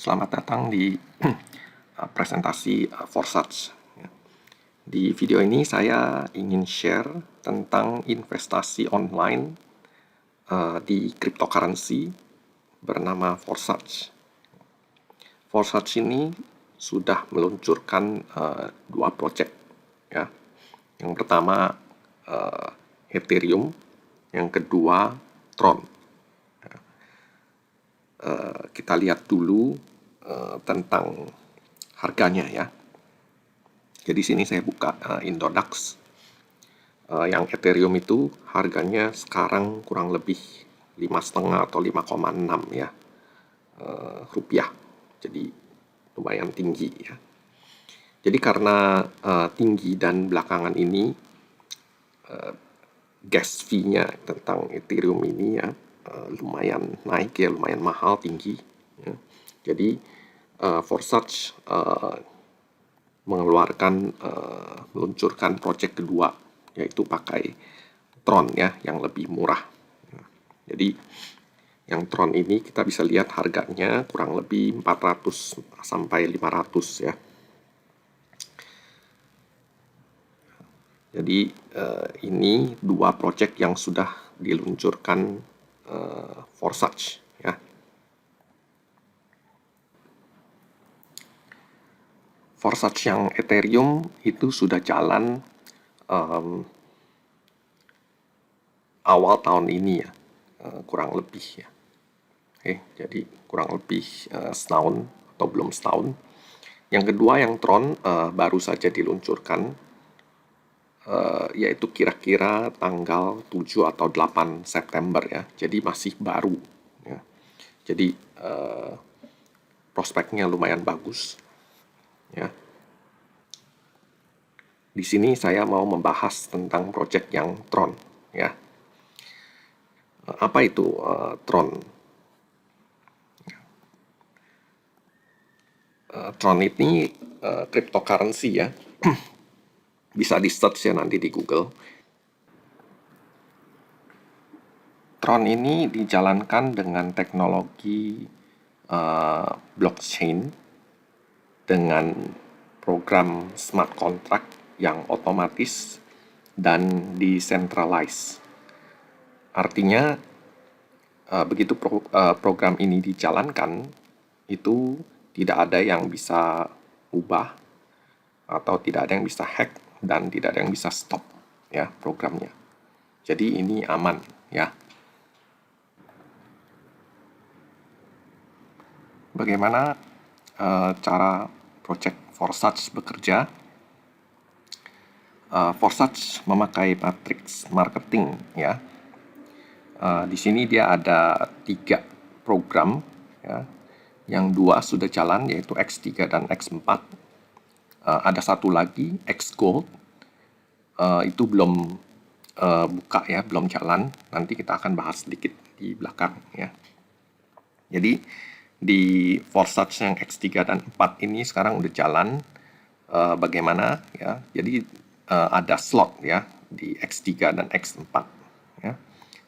Selamat datang di presentasi Forsage. Di video ini saya ingin share tentang investasi online di cryptocurrency bernama Forsage. Forsage ini sudah meluncurkan dua project, ya. Yang pertama Ethereum, yang kedua Tron. Kita lihat dulu tentang harganya, ya. Jadi sini saya buka Indodax. Yang Ethereum itu harganya sekarang kurang lebih 5,5 atau 5,6 ya rupiah. Jadi lumayan tinggi, ya. Jadi karena tinggi dan belakangan ini gas fee-nya tentang Ethereum ini ya lumayan naik, ya, lumayan mahal, tinggi, ya. Jadi Forsage meluncurkan project kedua, yaitu pakai Tron, ya, yang lebih murah. Jadi yang Tron ini kita bisa lihat harganya kurang lebih 400 sampai 500, ya. Jadi ini dua project yang sudah diluncurkan Forsage, ya. Forsage yang Ethereum itu sudah jalan awal tahun ini, ya, kurang lebih, ya. Jadi kurang lebih setahun atau belum setahun. Yang kedua yang Tron baru saja diluncurkan, yaitu kira-kira tanggal 7 atau 8 September, ya. Jadi masih baru, ya. Jadi prospeknya lumayan bagus, ya. Di sini saya mau membahas tentang project yang Tron, ya. Apa itu Tron? Tron ini cryptocurrency, ya. Bisa di search, ya, nanti di Google. Tron ini dijalankan dengan teknologi blockchain dengan program smart contract yang otomatis dan decentralized. Artinya begitu program ini dijalankan, itu tidak ada yang bisa ubah atau tidak ada yang bisa hack dan tidak ada yang bisa stop, ya, programnya. Jadi ini aman, ya. Bagaimana cara project Forsage bekerja? Forsage memakai matrix marketing, ya. Di sini dia ada 3 program, ya. Yang 2 sudah jalan, yaitu X3 dan X4. Ada satu lagi, X-Gold, itu belum buka, ya, belum jalan. Nanti kita akan bahas sedikit di belakang, ya. Jadi di Forsage yang X3 dan 4 ini sekarang udah jalan. Bagaimana, ya? Jadi ada slot, ya, di X3 dan X4, ya.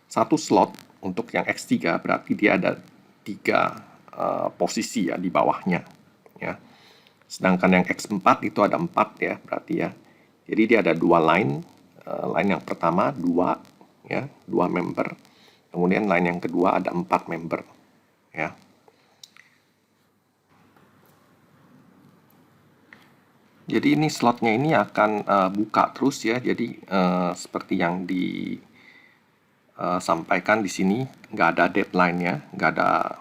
Satu slot untuk yang X3 berarti dia ada 3 posisi, ya, di bawahnya, ya. Sedangkan yang X4 itu ada 4, ya, berarti, ya. Jadi dia ada 2 line. Line yang pertama 2, ya, 2 member. Kemudian line yang kedua ada 4 member, ya. Jadi ini slotnya ini akan buka terus, ya. Jadi seperti yang disampaikan di sini, nggak ada deadline-nya, nggak ada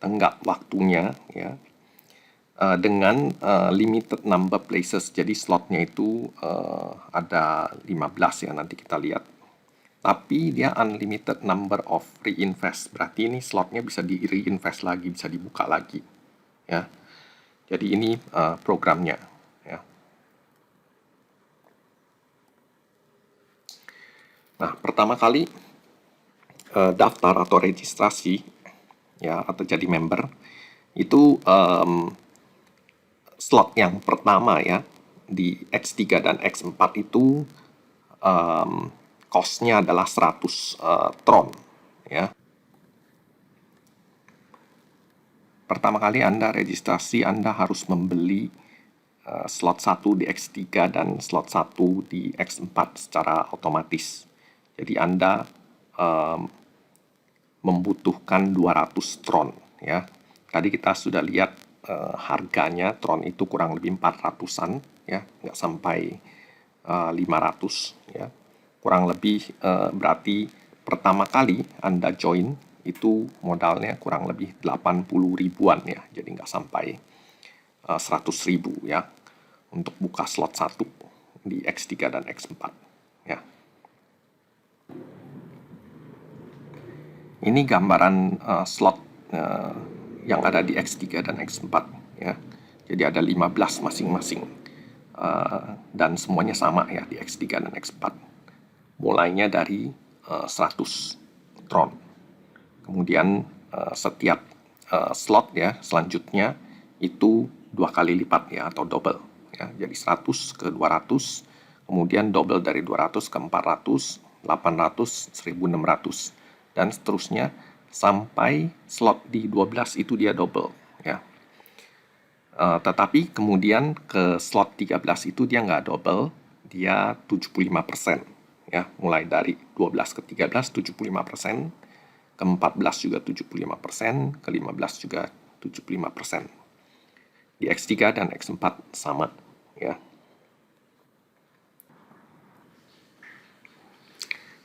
tenggat waktunya, ya. Dengan limited number places. Jadi slotnya itu ada 15, ya, nanti kita lihat. Tapi dia unlimited number of reinvest. Berarti ini slotnya bisa di reinvest lagi, bisa dibuka lagi, ya. Jadi ini programnya, ya. Nah, pertama kali daftar atau registrasi, ya, atau jadi member itu slot yang pertama, ya, di X3 dan X4 itu cost-nya adalah 100 Tron, ya. pertama kali Anda registrasi, Anda harus membeli slot 1 di X3 dan slot 1 di X4 secara otomatis. Jadi Anda membutuhkan 200 Tron ya. Tadi kita sudah lihat harganya Tron itu kurang lebih 400-an ya, nggak sampai 500 ya. Kurang lebih berarti pertama kali Anda join itu modalnya kurang lebih 80 ribuan ya. Jadi nggak sampai 100 ribu ya untuk buka slot 1 di X3 dan X4 ya. Ini gambaran slot yang ada di X3 dan X4 ya. Jadi ada 15 masing-masing dan semuanya sama ya di X3 dan X4. Mulainya dari 100 Tron. Kemudian setiap slot ya selanjutnya itu 2 kali lipat ya atau double ya. Jadi 100 ke 200, kemudian double dari 200 ke 400, 800, 1600 dan seterusnya sampai slot di 12 itu dia double ya. Tetapi kemudian ke slot 13 itu dia nggak double, dia 75% ya, mulai dari 12 ke 13 75%, ke 14 juga 75%, ke 15 juga 75%. Di X3 dan X4 sama ya.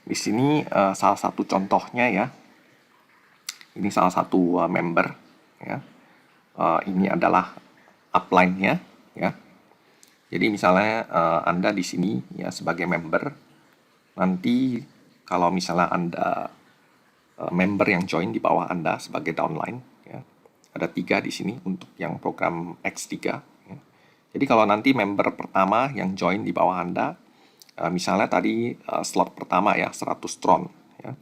Di sini salah satu contohnya ya. Ini salah satu member ya. Ini adalah upline-nya ya. Jadi misalnya Anda di sini ya sebagai member, nanti kalau misalnya Anda member yang join di bawah Anda sebagai downline ya. Ada 3 di sini untuk yang program X3 ya. Jadi kalau nanti member pertama yang join di bawah Anda, misalnya tadi slot pertama ya 100 Tron ya.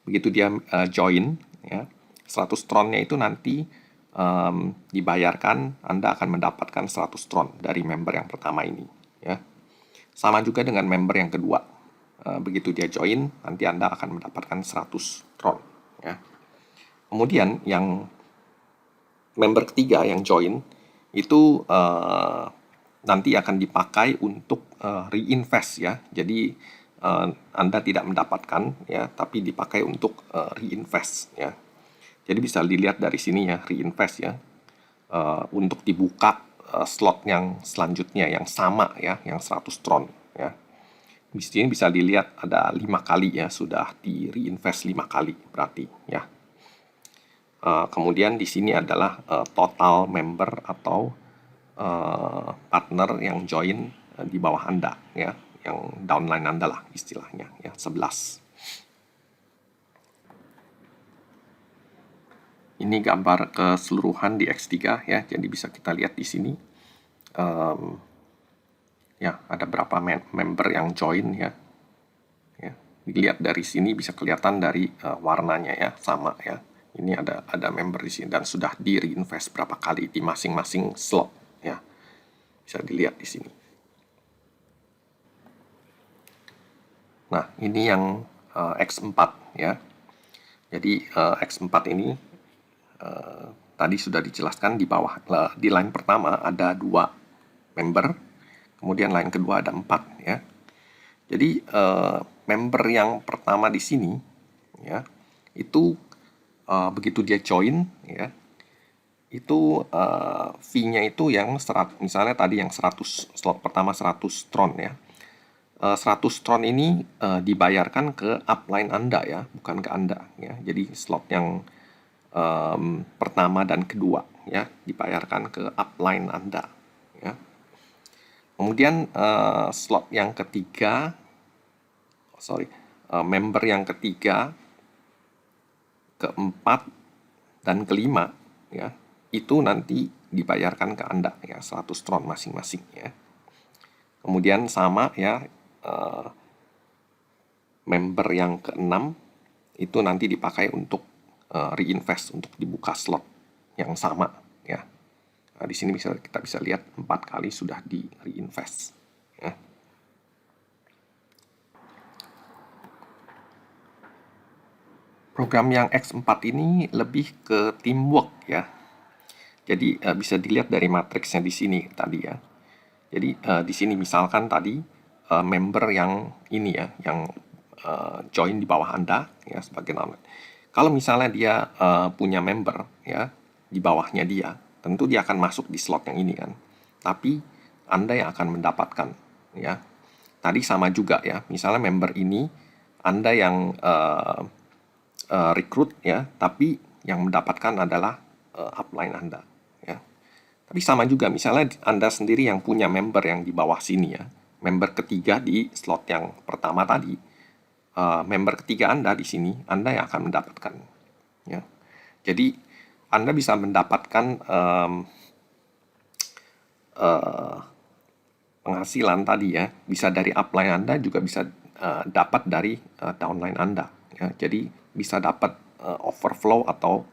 Begitu dia join ya, 100 Tronnya itu nanti dibayarkan, Anda akan mendapatkan 100 Tron dari member yang pertama ini ya. Sama juga dengan member yang kedua. Begitu dia join, nanti Anda akan mendapatkan 100 Tron ya. Kemudian yang member ketiga yang join itu nanti akan dipakai untuk reinvest ya. Jadi Anda tidak mendapatkan ya, tapi dipakai untuk reinvest ya. Jadi bisa dilihat dari sini ya, reinvest ya, untuk dibuka slot yang selanjutnya yang sama ya, yang 100 Tron ya. Di sini bisa dilihat ada 5 kali ya, sudah di reinvest 5 kali berarti ya. Kemudian di sini adalah total member atau partner yang join di bawah Anda ya, yang downline Anda lah istilahnya ya, 11. Ini gambar keseluruhan di X3 ya, jadi bisa kita lihat di sini ya ada berapa member yang join ya. Ya, dilihat dari sini bisa kelihatan dari warnanya ya, sama ya. Ini ada member di sini dan sudah di reinvest berapa kali di masing-masing slot ya. Bisa dilihat di sini. Nah, ini yang X4 ya. Jadi X4 ini tadi sudah dijelaskan di bawah, di line pertama ada 2 member, kemudian line kedua ada 4 ya. Jadi member yang pertama di sini ya, itu begitu dia join ya, itu fee-nya itu yang misalnya tadi yang 100 slot pertama 100 Tron ya. 100 Tron ini dibayarkan ke upline Anda ya, bukan ke Anda ya. Jadi slot yang pertama dan kedua ya dibayarkan ke upline Anda ya. Kemudian slot yang ketiga, member yang ketiga, keempat dan kelima ya, itu nanti dibayarkan ke Anda ya 100 Tron masing-masing ya. Kemudian sama ya, member yang keenam itu nanti dipakai untuk reinvest, untuk dibuka slot yang sama ya. Nah, di sini kita bisa lihat 4 kali sudah di reinvest ya. Program yang X4 ini lebih ke teamwork ya. Jadi bisa dilihat dari matriksnya di sini tadi ya. Jadi di sini misalkan tadi member yang ini ya, yang join di bawah Anda ya sebagai download. Kalau misalnya dia punya member ya di bawahnya dia, tentu dia akan masuk di slot yang ini kan. Tapi Anda yang akan mendapatkan ya. Tadi sama juga ya, misalnya member ini Anda yang rekrut ya, tapi yang mendapatkan adalah upline Anda ya. Tapi sama juga, misalnya Anda sendiri yang punya member yang di bawah sini ya, member ketiga di slot yang pertama tadi, member ketiga Anda di sini, Anda yang akan mendapatkan ya. Jadi Anda bisa mendapatkan penghasilan tadi ya, bisa dari upline Anda, juga bisa dapat dari downline Anda ya. Jadi bisa dapat overflow atau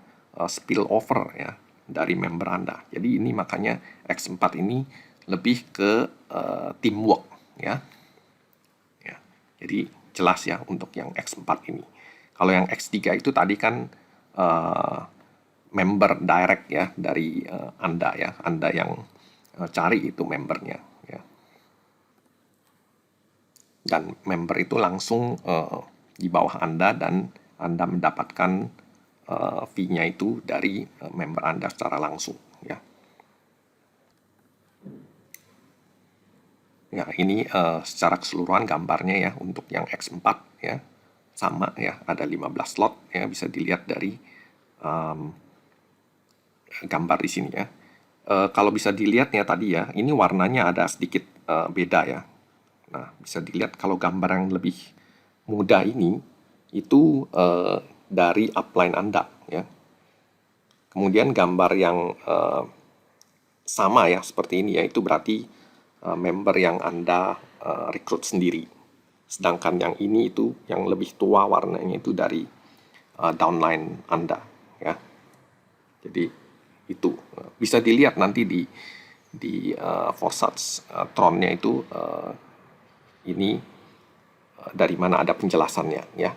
spillover ya dari member Anda. Jadi ini makanya X4 ini lebih ke teamwork ya. Ya. Jadi jelas ya untuk yang X4 ini. Kalau yang X3 itu tadi kan member direct ya dari Anda ya. Anda yang cari itu membernya ya. Dan member itu langsung di bawah Anda dan Anda mendapatkan fee-nya itu dari member Anda secara langsung ya. Ya, ini secara keseluruhan gambarnya ya untuk yang X4 ya. Sama ya, ada 15 slot ya, bisa dilihat dari gambar di sini ya. Kalau bisa dilihat ya tadi ya, ini warnanya ada sedikit beda ya. Nah, bisa dilihat kalau gambar yang lebih muda ini itu dari upline Anda ya. Kemudian gambar yang sama ya seperti ini ya, itu berarti member yang Anda rekrut sendiri. Sedangkan yang ini itu yang lebih tua warnanya itu dari downline Anda ya. Jadi itu bisa dilihat nanti di Forsage Tron-nya itu ini dari mana ada penjelasannya ya.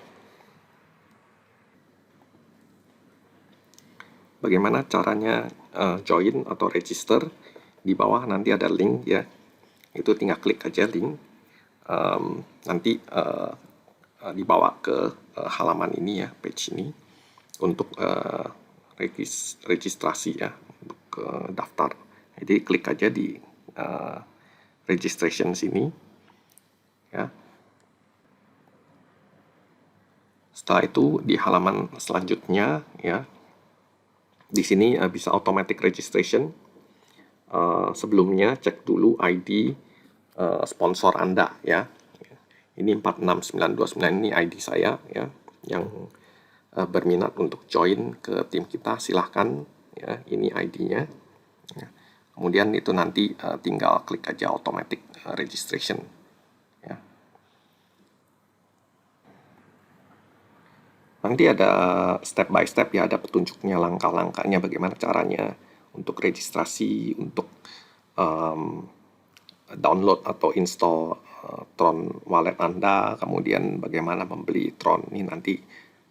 Bagaimana caranya join atau register? Di bawah nanti ada link ya. Itu tinggal klik aja link. Nanti dibawa ke halaman ini ya, page ini untuk registrasi ya, untuk daftar. Jadi klik aja di registration sini ya. Setelah itu di halaman selanjutnya ya, di sini bisa automatic registration. Sebelumnya cek dulu ID sponsor Anda ya. Ini 46929 ini ID saya ya, yang berminat untuk join ke tim kita, silahkan ya, ini ID-nya ya. Kemudian itu nanti tinggal klik aja automatic registration ya. Nanti ada step by step ya, ada petunjuknya, langkah-langkahnya bagaimana caranya untuk registrasi, untuk download atau install Tron wallet Anda, kemudian bagaimana membeli Tron. Ini nanti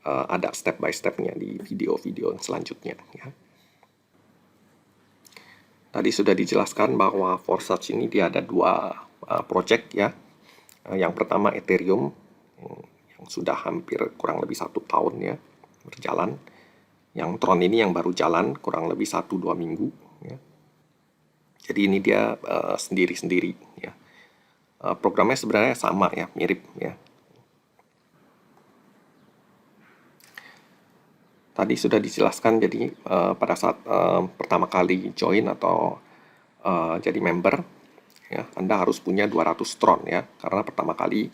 ada step by stepnya di video-video selanjutnya ya. Tadi sudah dijelaskan bahwa Forsage ini dia ada dua project ya. Yang pertama Ethereum yang sudah hampir kurang lebih 1 tahun ya berjalan. Yang Tron ini yang baru jalan kurang lebih 1-2 minggu ya. Jadi ini dia sendiri-sendiri ya. Programnya sebenarnya sama ya, mirip ya. Tadi sudah dijelaskan, jadi pada saat pertama kali join atau jadi member ya, Anda harus punya 200 Tron ya, karena pertama kali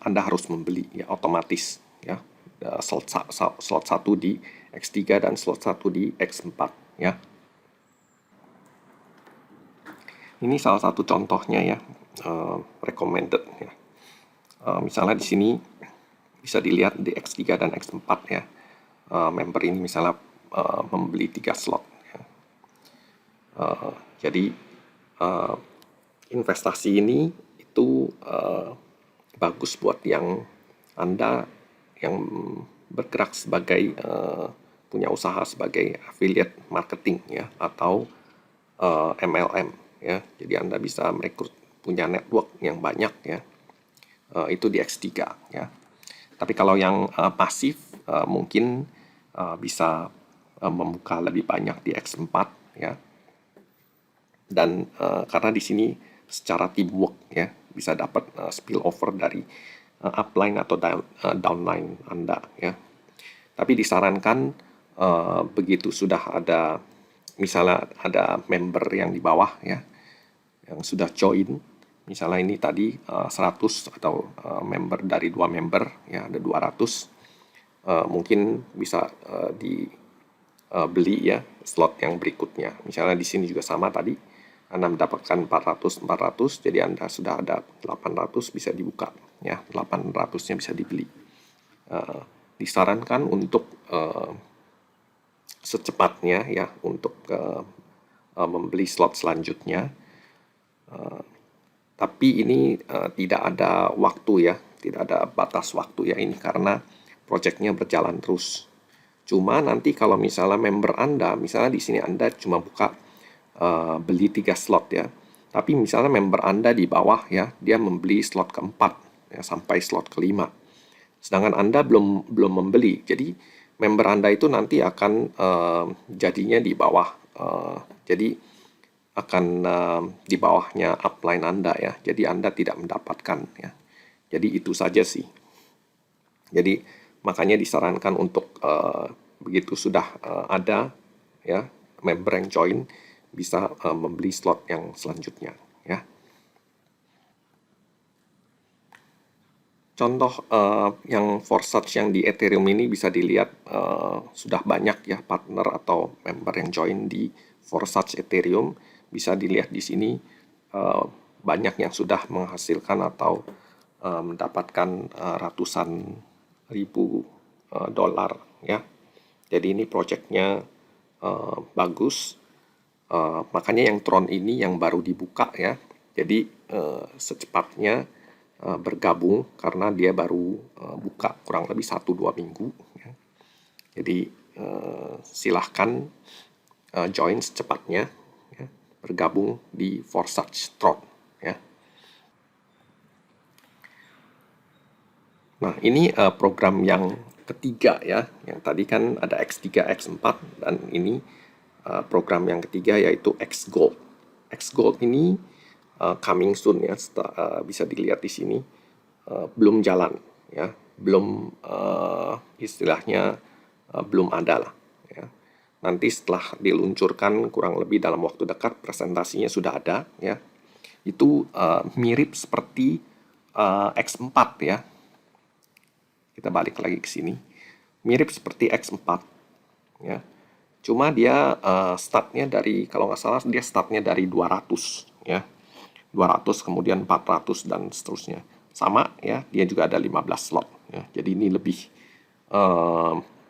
Anda harus membeli ya, otomatis ya, slot 1 di X3 dan slot 1 di X4 ya. Ini salah satu contohnya ya, recommended ya. Misalnya di sini bisa dilihat di X3 dan X4 ya. Member ini misalnya membeli 3 slot ya. Jadi investasi ini itu bagus buat yang Anda yang bergerak sebagai punya usaha sebagai affiliate marketing ya, atau MLM ya. Jadi Anda bisa merekrut, punya network yang banyak ya. Itu di X3 ya. Tapi kalau yang pasif mungkin bisa membuka lebih banyak di X4 ya. Dan karena di sini secara teamwork ya, bisa dapat spillover dari upline atau downline Anda ya. Tapi disarankan begitu sudah ada, misalnya ada member yang di bawah ya, yang sudah join, misalnya ini tadi 100 atau member dari 2 member ya, ada 200, mungkin bisa dibeli ya slot yang berikutnya. Misalnya di sini juga sama tadi, Anda mendapatkan 400, jadi Anda sudah ada 800, bisa dibuka ya, 800-nya bisa dibeli. Disarankan untuk secepatnya ya, untuk membeli slot selanjutnya. Tapi ini tidak ada waktu ya, tidak ada batas waktu ya, ini karena proyeknya berjalan terus. Cuma nanti kalau misalnya member Anda, misalnya di sini Anda cuma buka beli 3 slot ya, tapi misalnya member Anda di bawah ya, dia membeli slot keempat ya, sampai slot kelima. Sedangkan Anda belum membeli, jadi member Anda itu nanti akan jadinya di bawah, jadi akan di bawahnya upline Anda ya. Jadi Anda tidak mendapatkan ya. Jadi itu saja sih. Jadi makanya disarankan untuk begitu sudah ada ya member yang join, bisa membeli slot yang selanjutnya ya. Contoh yang Forsage yang di Ethereum ini bisa dilihat sudah banyak ya partner atau member yang join di Forsage Ethereum. Bisa dilihat di sini banyak yang sudah menghasilkan atau mendapatkan ratusan ribu dolar ya. Jadi ini proyeknya bagus. Makanya yang Tron ini yang baru dibuka ya. Jadi secepatnya bergabung karena dia baru buka kurang lebih 1-2 minggu ya. Jadi silahkan join secepatnya ya, bergabung di Forsage Tron ya. Nah, ini program yang ketiga ya. Yang tadi kan ada X3, X4, dan ini program yang ketiga yaitu X Gold. X Gold ini coming soon ya, bisa dilihat di sini, belum jalan ya, belum istilahnya belum ada lah ya. Nanti setelah diluncurkan kurang lebih dalam waktu dekat, presentasinya sudah ada ya. Itu mirip seperti X4 ya. Kita balik lagi ke sini. Mirip seperti X4 ya. Cuma dia startnya dari, kalau nggak salah dia startnya dari 200 ya. 200 kemudian 400 dan seterusnya. Sama ya, dia juga ada 15 slot ya. Jadi ini lebih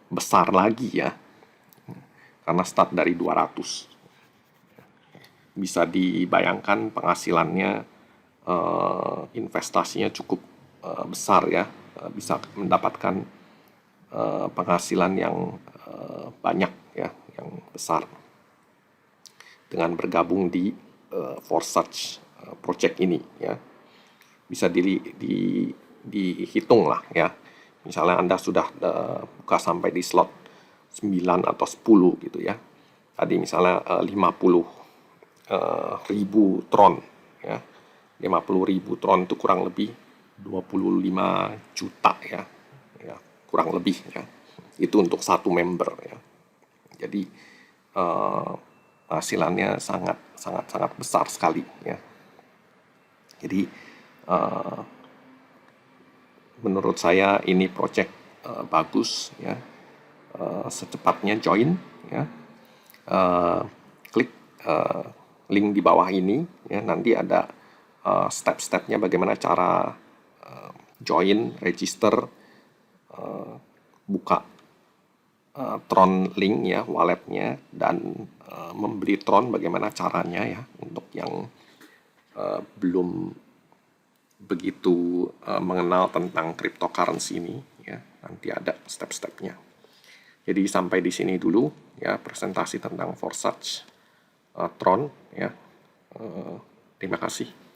besar lagi ya. Karena start dari 200. Bisa dibayangkan penghasilannya, investasinya cukup besar ya. Bisa mendapatkan penghasilan yang banyak ya, yang besar dengan bergabung di Forsage project ini ya. Bisa dihitung lah ya. Misalnya Anda sudah buka sampai di slot 9 atau 10 gitu ya. Tadi misalnya 50.000 tron ya. 50.000 tron itu kurang lebih 25 juta ya. Ya, kurang lebih ya. Itu untuk satu member ya. Jadi hasilannya sangat besar sekali ya. Jadi menurut saya ini project bagus ya. Secepatnya join ya. Klik link di bawah ini ya, nanti ada step-stepnya bagaimana cara join, register, buka Tron link ya, walletnya, dan membeli Tron bagaimana caranya ya, untuk yang belum begitu mengenal tentang cryptocurrency ini ya, nanti ada step-stepnya. Jadi sampai di sini dulu ya presentasi tentang Forsage Tron ya. Terima kasih.